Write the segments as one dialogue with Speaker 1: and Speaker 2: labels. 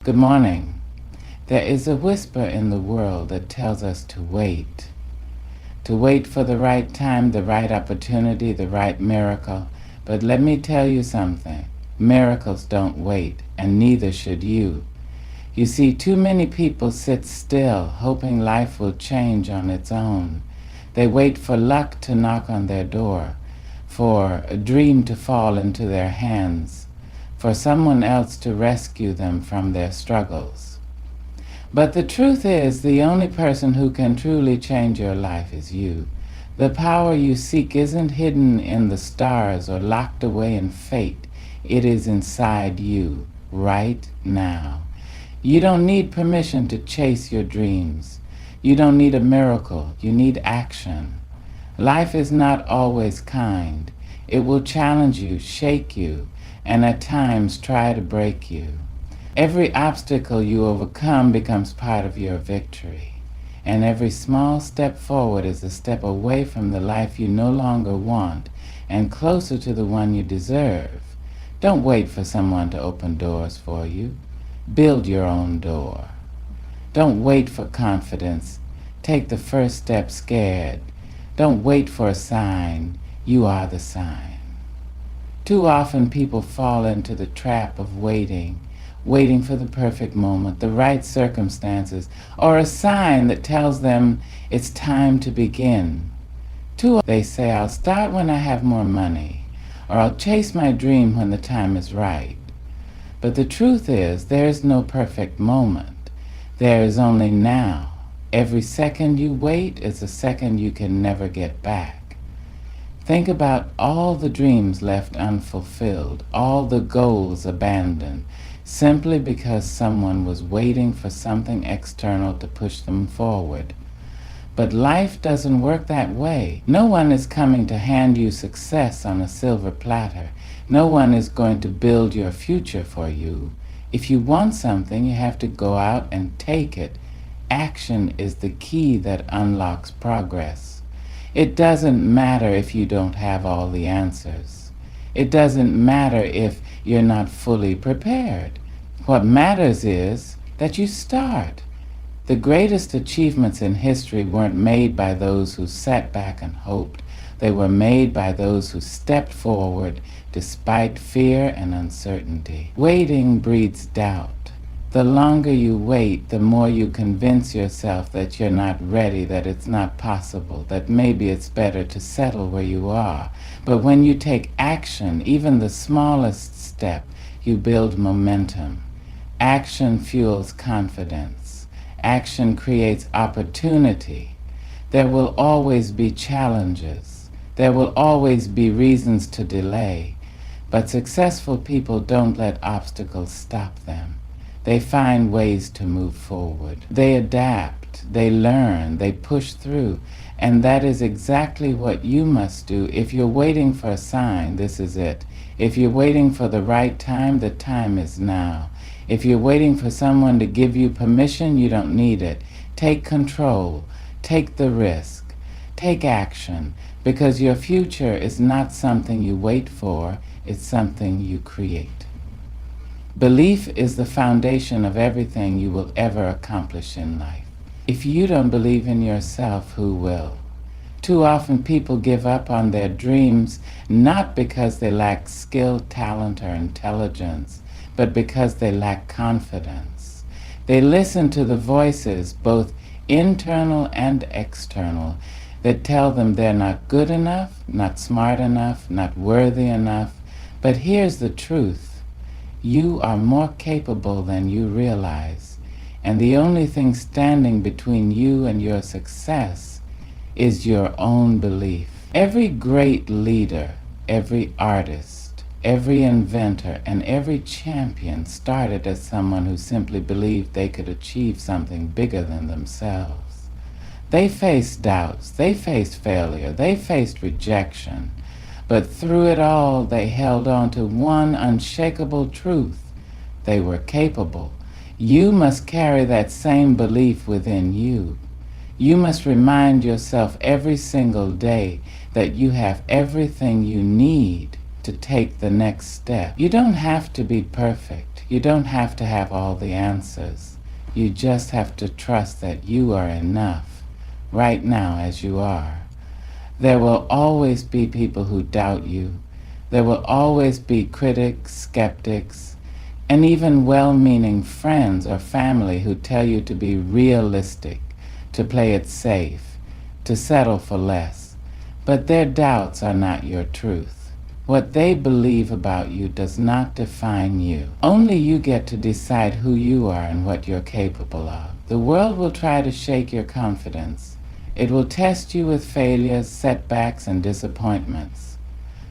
Speaker 1: Good morning. There is a whisper in the world that tells us to wait for the right time, the right opportunity, the right miracle. But let me tell you something. Miracles don't wait, and neither should you. You see, too many people sit still, hoping life will change on its own. They wait for luck to knock on their door, for a dream to fall into their hands, for someone else to rescue them from their struggles. But the truth is, the only person who can truly change your life is you. The power you seek isn't hidden in the stars or locked away in fate. It is inside you, right now. You don't need permission to chase your dreams. You don't need a miracle. You need action. Life is not always kind. It will challenge you, shake you, and at times try to break you. Every obstacle you overcome becomes part of your victory, and every small step forward is a step away from the life you no longer want and closer to the one you deserve. Don't wait for someone to open doors for you. Build your own door. Don't wait for confidence. Take the first step scared. Don't wait for a sign. You are the sign. Too often people fall into the trap of waiting for the perfect moment, the right circumstances, or a sign that tells them it's time to begin. Too often they say, I'll start when I have more money, or I'll chase my dream when the time is right. But the truth is, there is no perfect moment. There is only now. Every second you wait is a second you can never get back. Think about all the dreams left unfulfilled, all the goals abandoned, simply because someone was waiting for something external to push them forward. But life doesn't work that way. No one is coming to hand you success on a silver platter. No one is going to build your future for you. If you want something, you have to go out and take it. Action is the key that unlocks progress. It doesn't matter if you don't have all the answers. It doesn't matter if you're not fully prepared. What matters is that you start. The greatest achievements in history weren't made by those who sat back and hoped. They were made by those who stepped forward despite fear and uncertainty. Waiting breeds doubt. The longer you wait, the more you convince yourself that you're not ready, that it's not possible, that maybe it's better to settle where you are. But when you take action, even the smallest step, you build momentum. Action fuels confidence. Action creates opportunity. There will always be challenges. There will always be reasons to delay. But successful people don't let obstacles stop them. They find ways to move forward. They adapt, they learn, they push through. And that is exactly what you must do. If you're waiting for a sign, this is it. If you're waiting for the right time, the time is now. If you're waiting for someone to give you permission, you don't need it. Take control. Take the risk. Take action. Because your future is not something you wait for, it's something you create. Belief is the foundation of everything you will ever accomplish in life. If you don't believe in yourself, who will? Too often people give up on their dreams not because they lack skill, talent, or intelligence, but because they lack confidence. They listen to the voices, both internal and external, that tell them they're not good enough, not smart enough, not worthy enough. But here's the truth. You are more capable than you realize, and the only thing standing between you and your success is your own belief. Every great leader, every artist, every inventor, and every champion started as someone who simply believed they could achieve something bigger than themselves. They faced doubts, they faced failure, they faced rejection. But through it all, they held on to one unshakable truth. They were capable. You must carry that same belief within you. You must remind yourself every single day that you have everything you need to to take the next step. You don't have to be perfect. You don't have to have all the answers. You just have to trust that you are enough right now as you are. There will always be people who doubt you. There will always be critics, skeptics, and even well-meaning friends or family who tell you to be realistic, to play it safe, to settle for less. But their doubts are not your truth. What they believe about you does not define you. Only you get to decide who you are and what you're capable of. The world will try to shake your confidence. It will test you with failures, setbacks, and disappointments.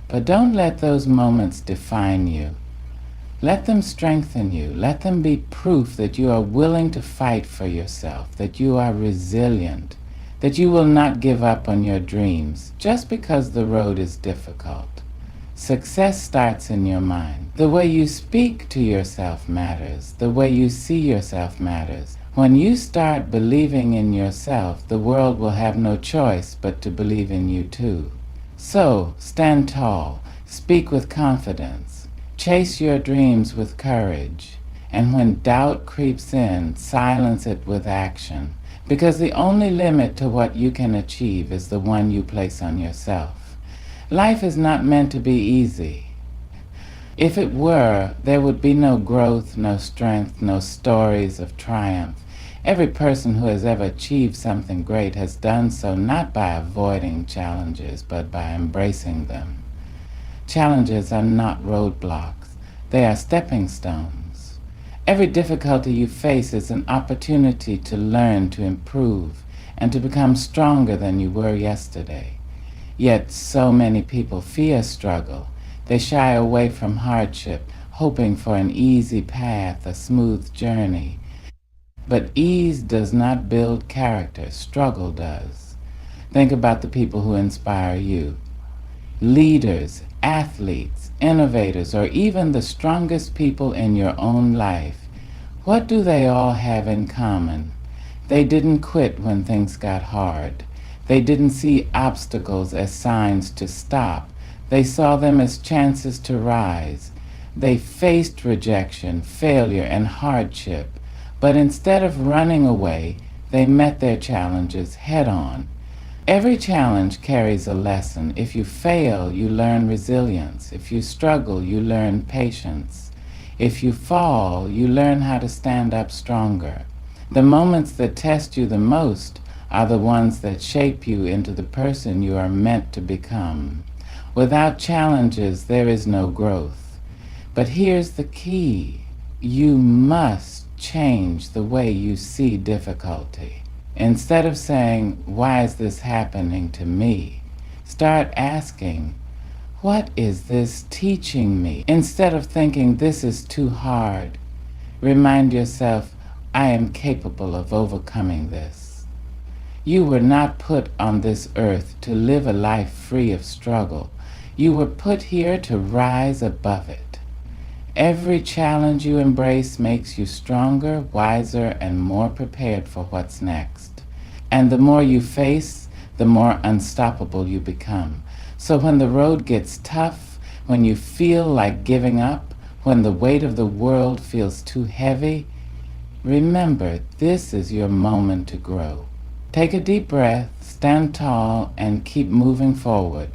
Speaker 1: But don't let those moments define you. Let them strengthen you. Let them be proof that you are willing to fight for yourself, that you are resilient, that you will not give up on your dreams just because the road is difficult. Success starts in your mind. The way you speak to yourself matters. The way you see yourself matters. When you start believing in yourself, the world will have no choice but to believe in you too. So, stand tall, speak with confidence, chase your dreams with courage, and when doubt creeps in, silence it with action, because the only limit to what you can achieve is the one you place on yourself. Life is not meant to be easy. If it were, there would be no growth, no strength, no stories of triumph. Every person who has ever achieved something great has done so not by avoiding challenges, but by embracing them. Challenges are not roadblocks. They are stepping stones. Every difficulty you face is an opportunity to learn, to improve, and to become stronger than you were yesterday. Yet so many people fear struggle. They shy away from hardship, hoping for an easy path, a smooth journey. But ease does not build character, struggle does. Think about the people who inspire you. Leaders, athletes, innovators, or even the strongest people in your own life. What do they all have in common? They didn't quit when things got hard. They didn't see obstacles as signs to stop. They saw them as chances to rise. They faced rejection, failure, and hardship. But instead of running away, they met their challenges head-on. Every challenge carries a lesson. If you fail, you learn resilience. If you struggle, you learn patience. If you fall, you learn how to stand up stronger. The moments that test you the most are the ones that shape you into the person you are meant to become. Without challenges, there is no growth. But here's the key. You must change the way you see difficulty. Instead of saying, "Why is this happening to me?" start asking, "What is this teaching me?" Instead of thinking, "This is too hard," remind yourself, "I am capable of overcoming this." You were not put on this earth to live a life free of struggle. You were put here to rise above it. Every challenge you embrace makes you stronger, wiser, and more prepared for what's next. And the more you face, the more unstoppable you become. So when the road gets tough, when you feel like giving up, when the weight of the world feels too heavy, remember, this is your moment to grow. Take a deep breath, stand tall, and keep moving forward.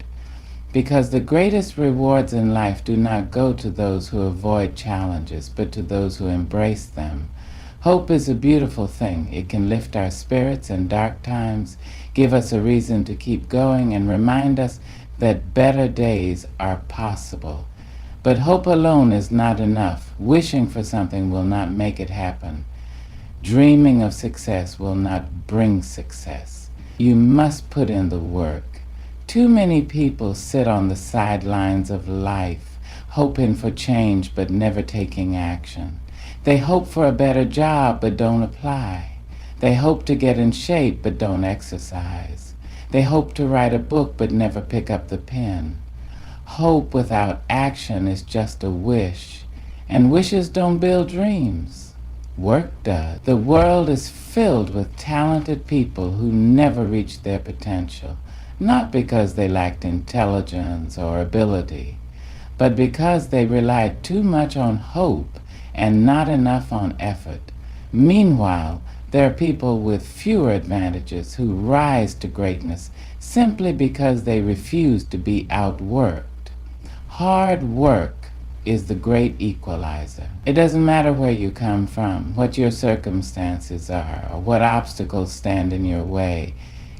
Speaker 1: Because the greatest rewards in life do not go to those who avoid challenges, but to those who embrace them. Hope is a beautiful thing. It can lift our spirits in dark times, give us a reason to keep going, and remind us that better days are possible. But hope alone is not enough. Wishing for something will not make it happen. Dreaming of success will not bring success. You must put in the work. Too many people sit on the sidelines of life, hoping for change but never taking action. They hope for a better job but don't apply. They hope to get in shape but don't exercise. They hope to write a book but never pick up the pen. Hope without action is just a wish, and wishes don't build dreams. Work does. The world is filled with talented people who never reached their potential. Not because they lacked intelligence or ability, but because they relied too much on hope and not enough on effort. Meanwhile, there are people with fewer advantages who rise to greatness simply because they refuse to be outworked. Hard work is the great equalizer. It doesn't matter where you come from, what your circumstances are, or what obstacles stand in your way.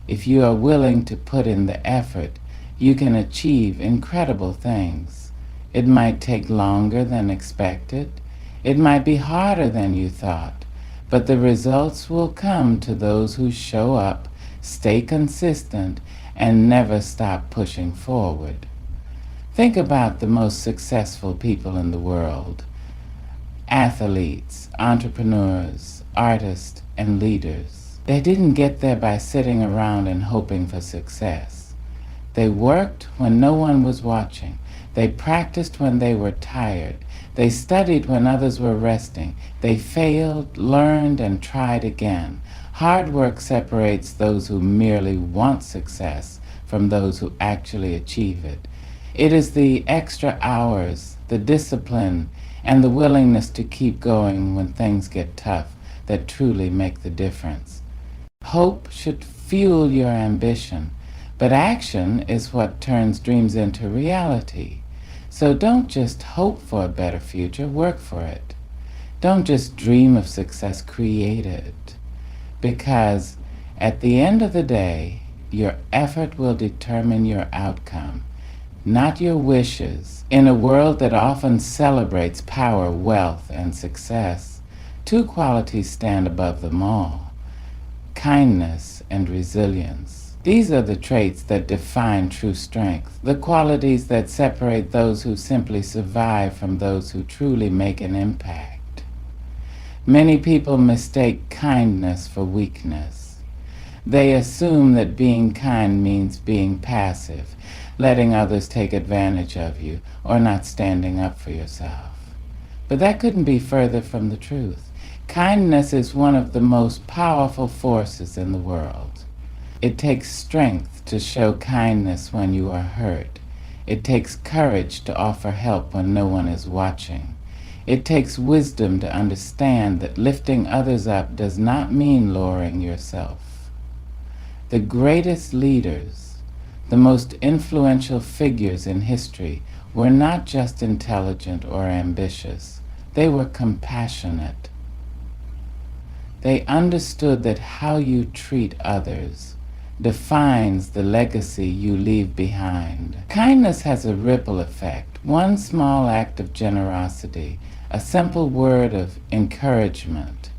Speaker 1: If you are willing to put in the effort, you can achieve incredible things. It might take longer than expected. It might be harder than you thought. But the results will come to those who show up, stay consistent, and never stop pushing forward. Think about the most successful people in the world: athletes, entrepreneurs, artists, and leaders. They didn't get there by sitting around and hoping for success. They worked when no one was watching. They practiced when they were tired. They studied when others were resting. They failed, learned, and tried again. Hard work separates those who merely want success from those who actually achieve it. It is the extra hours, the discipline, and the willingness to keep going when things get tough that truly make the difference. Hope should fuel your ambition, but action is what turns dreams into reality. So don't just hope for a better future, work for it. Don't just dream of success, create it. Because at the end of the day, your effort will determine your outcome, not your wishes. In a world that often celebrates power, wealth, and success, two qualities stand above them all: kindness and resilience. These are the traits that define true strength, the qualities that separate those who simply survive from those who truly make an impact. Many people mistake kindness for weakness. They assume that being kind means being passive, letting others take advantage of you, or not standing up for yourself. But that couldn't be further from the truth. Kindness is one of the most powerful forces in the world. It takes strength to show kindness when you are hurt. It takes courage to offer help when no one is watching. It takes wisdom to understand that lifting others up does not mean lowering yourself. The greatest leaders, the most influential figures in history, were not just intelligent or ambitious. They were compassionate. They understood that how you treat others defines the legacy you leave behind. Kindness has a ripple effect. One small act of generosity, a simple word of encouragement,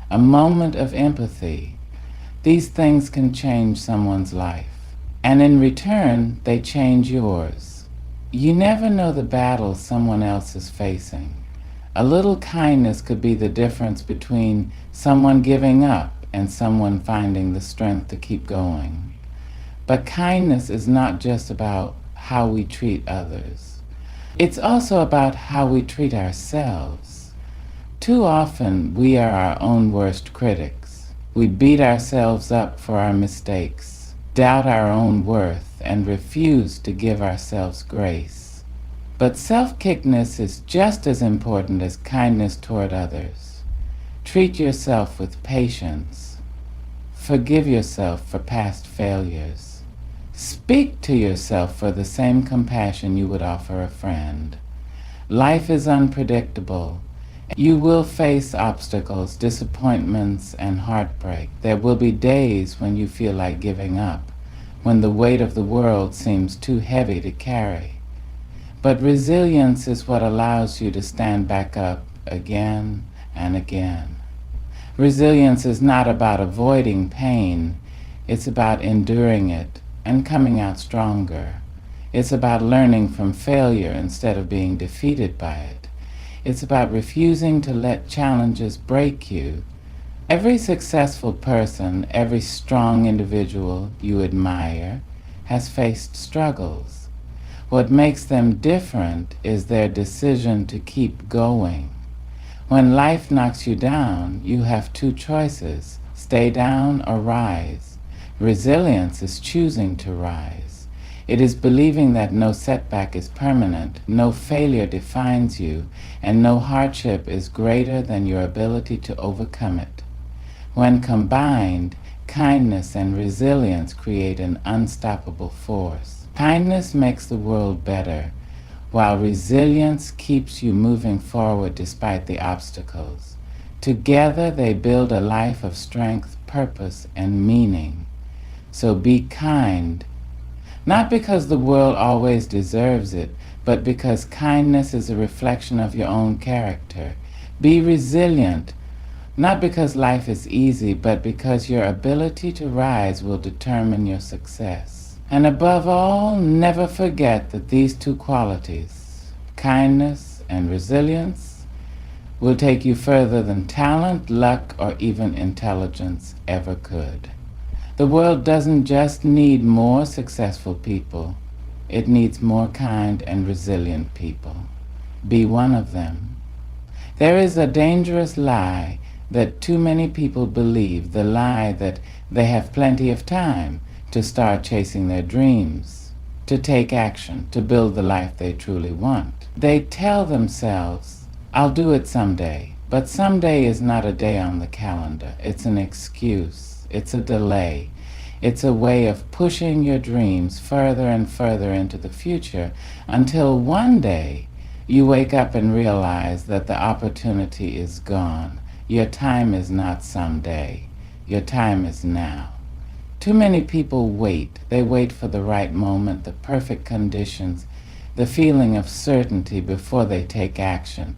Speaker 1: a moment of empathy, these things can change someone's life. And in return, they change yours. You never know the battle someone else is facing. A little kindness could be the difference between someone giving up and someone finding the strength to keep going. But kindness is not just about how we treat others. It's also about how we treat ourselves. Too often, we are our own worst critics. We beat ourselves up for our mistakes, doubt our own worth, and refuse to give ourselves grace. But self-kindness is just as important as kindness toward others. Treat yourself with patience. Forgive yourself for past failures. Speak to yourself for the same compassion you would offer a friend. Life is unpredictable. You will face obstacles, disappointments, and heartbreak. There will be days when you feel like giving up, when the weight of the world seems too heavy to carry. But resilience is what allows you to stand back up again and again. Resilience is not about avoiding pain. It's about enduring it and coming out stronger. It's about learning from failure instead of being defeated by it. It's about refusing to let challenges break you. Every successful person, every strong individual you admire, has faced struggles. What makes them different is their decision to keep going. When life knocks you down, you have two choices: stay down or rise. Resilience is choosing to rise. It is believing that no setback is permanent, no failure defines you, and no hardship is greater than your ability to overcome it. When combined, kindness and resilience create an unstoppable force. Kindness makes the world better, while resilience keeps you moving forward despite the obstacles. Together they build a life of strength, purpose, and meaning. So be kind, not because the world always deserves it, but because kindness is a reflection of your own character. Be resilient, not because life is easy, but because your ability to rise will determine your success. And above all, never forget that these two qualities, kindness and resilience, will take you further than talent, luck, or even intelligence ever could. The world doesn't just need more successful people, it needs more kind and resilient people. Be one of them. There is a dangerous lie that too many people believe, the lie that they have plenty of time to start chasing their dreams, to take action, to build the life they truly want. They tell themselves, I'll do it someday. But someday is not a day on the calendar. It's an excuse. It's a delay. It's a way of pushing your dreams further and further into the future until one day you wake up and realize that the opportunity is gone. Your time is not someday. Your time is now. Too many people wait. They wait for the right moment, the perfect conditions, the feeling of certainty before they take action.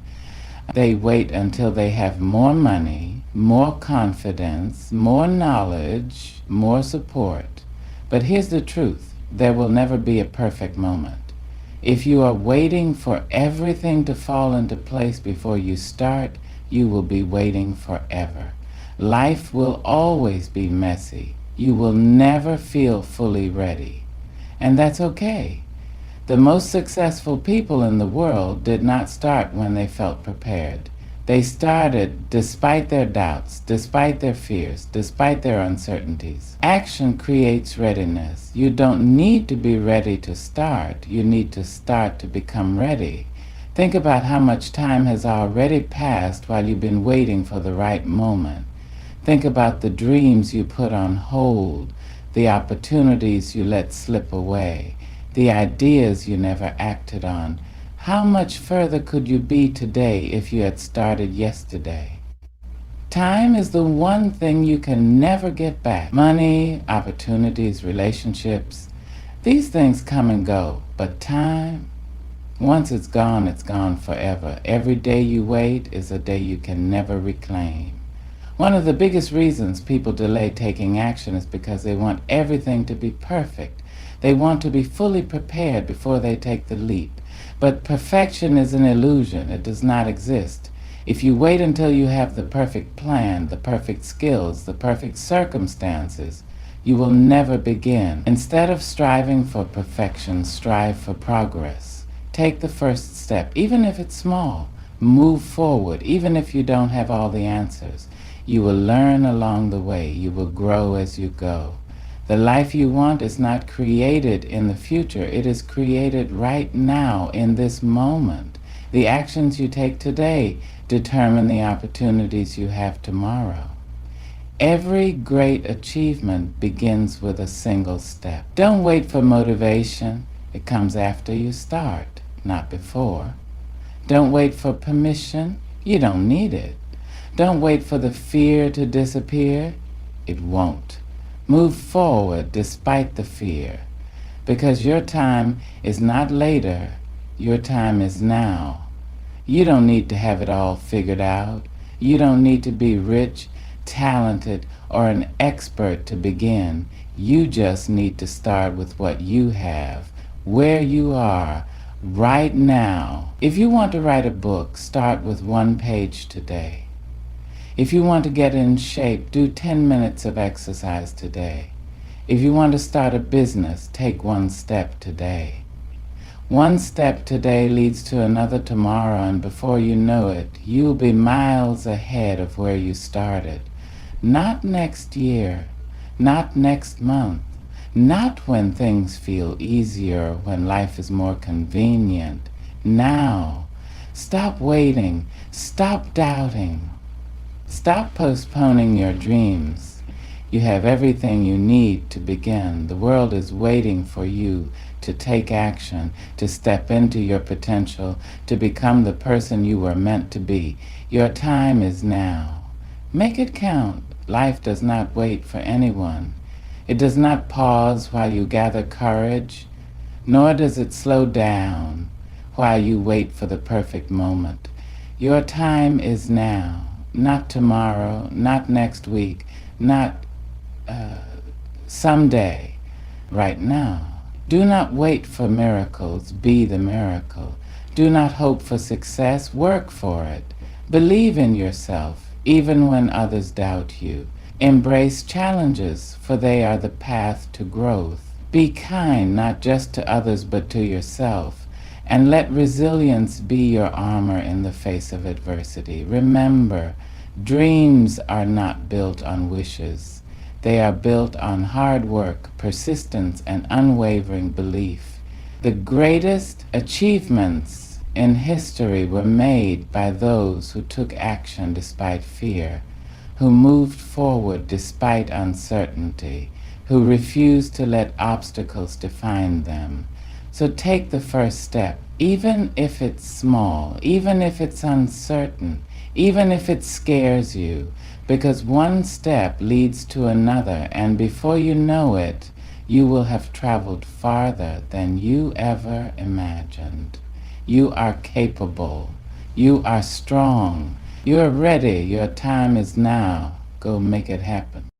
Speaker 1: They wait until they have more money, more confidence, more knowledge, more support. But here's the truth. There will never be a perfect moment. If you are waiting for everything to fall into place before you start, you will be waiting forever. Life will always be messy. You will never feel fully ready. And that's okay. The most successful people in the world did not start when they felt prepared. They started despite their doubts, despite their fears, despite their uncertainties. Action creates readiness. You don't need to be ready to start. You need to start to become ready. Think about how much time has already passed while you've been waiting for the right moment. Think about the dreams you put on hold, the opportunities you let slip away, the ideas you never acted on. How much further could you be today if you had started yesterday? Time is the one thing you can never get back. Money, opportunities, relationships, these things come and go. But time, once it's gone forever. Every day you wait is a day you can never reclaim. One of the biggest reasons people delay taking action is because they want everything to be perfect. They want to be fully prepared before they take the leap. But perfection is an illusion. It does not exist. If you wait until you have the perfect plan, the perfect skills, the perfect circumstances, you will never begin. Instead of striving for perfection, strive for progress. Take the first step, even if it's small. Move forward, even if you don't have all the answers. You will learn along the way. You will grow as you go. The life you want is not created in the future. It is created right now, in this moment. The actions you take today determine the opportunities you have tomorrow. Every great achievement begins with a single step. Don't wait for motivation. It comes after you start, not before. Don't wait for permission. You don't need it. Don't wait for the fear to disappear. It won't. Move forward despite the fear, because your time is not later, your time is now. You don't need to have it all figured out. You don't need to be rich, talented, or an expert to begin. You just need to start with what you have, where you are, right now. If you want to write a book, start with 1 page today. If you want to get in shape, do 10 minutes of exercise today. If you want to start a business, take 1 step today. 1 step today leads to another tomorrow, and before you know it, you'll be miles ahead of where you started. Not next year, not next month, Not when things feel easier, when life is more convenient. Now. Stop waiting. Stop doubting. Stop postponing your dreams. You have everything you need to begin. The world is waiting for you to take action, to step into your potential, to become the person you were meant to be. Your time is now. Make it count. Life does not wait for anyone. It does not pause while you gather courage, nor does it slow down while you wait for the perfect moment. Your time is now, not tomorrow, not next week, not someday, right now. Do not wait for miracles, be the miracle. Do not hope for success, work for it. Believe in yourself, even when others doubt you. Embrace challenges, for they are the path to growth. Be kind, not just to others, but to yourself. And let resilience be your armor in the face of adversity. Remember, dreams are not built on wishes. They are built on hard work, persistence, and unwavering belief. The greatest achievements in history were made by those who took action despite fear, who moved forward despite uncertainty, who refused to let obstacles define them. So take the first step, even if it's small, even if it's uncertain, even if it scares you, because one step leads to another, and before you know it, you will have traveled farther than you ever imagined. You are capable. You are strong. You are ready. Your time is now. Go make it happen.